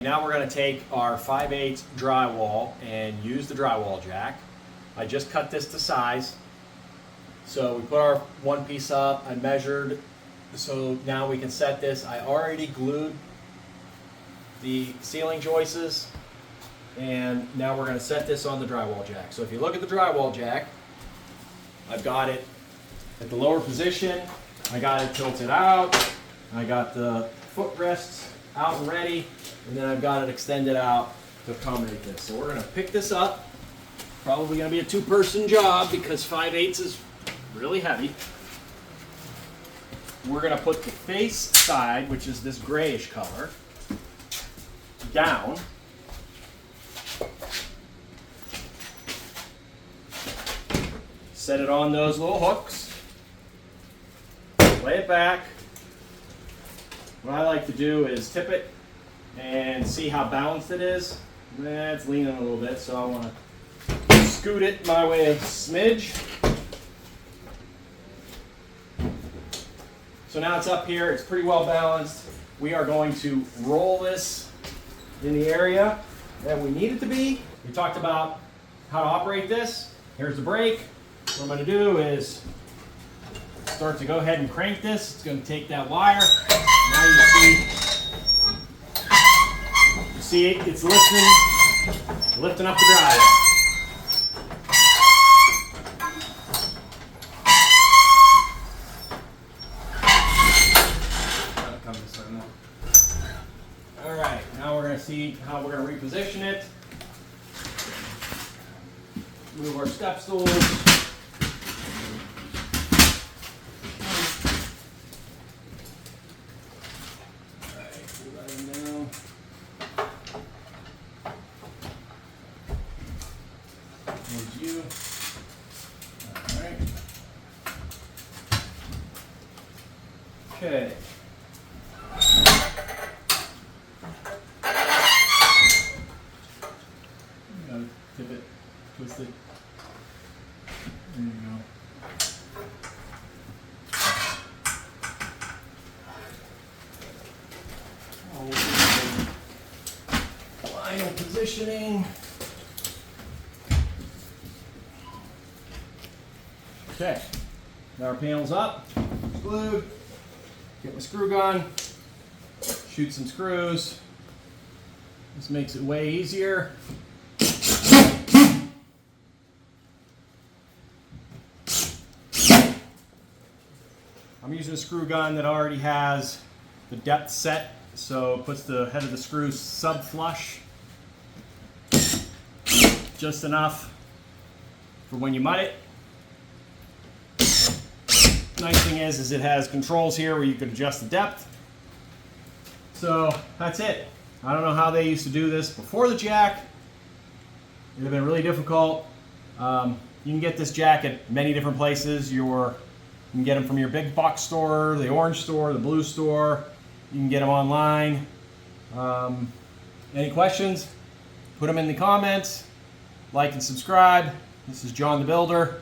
Now we're going to take our 5/8 drywall and use the drywall jack. I just cut this to size. So we put our one piece up, I measured, so now we can set this. I already glued the ceiling joists, and now we're going to set this on the drywall jack. So if you look at the drywall jack, I've got it at the lower position, I got it tilted out, I got the footrests out and ready, and then I've got it extended out to accommodate this. So we're going to pick this up. Probably going to be a two-person job because 5/8 is really heavy. We're going to put the face side, which is this grayish color, down. Set it on those little hooks. Lay it back. What I like to do is tip it and see how balanced it is. It's leaning a little bit, so I want to scoot it my way a smidge. So now it's up here, it's pretty well balanced. We are going to roll this in the area that we need it to be. We talked about how to operate this. Here's the brake. What I'm going to do is start to go ahead and crank this. It's going to take that wire. Now you see it's lifting up the drywall. All right, now we're going to see how we're going to reposition it. Move our step stools. There's you. All right. Okay. You gotta tip it, twist it. There you go. Final positioning. Okay, now our panel's up, it's glued, get my screw gun, shoot some screws. This makes it way easier. I'm using a screw gun that already has the depth set, so it puts the head of the screw sub-flush. Just enough for when you mud it. Nice thing is it has controls here where you can adjust the depth. So that's it. I don't know how they used to do this before the jack. It would have been really difficult. You can get this jack at many different places. You can get them from your big box store, the orange store, the blue store. You can get them online. Any questions? Put them in the comments. Like and subscribe. This is John the Builder.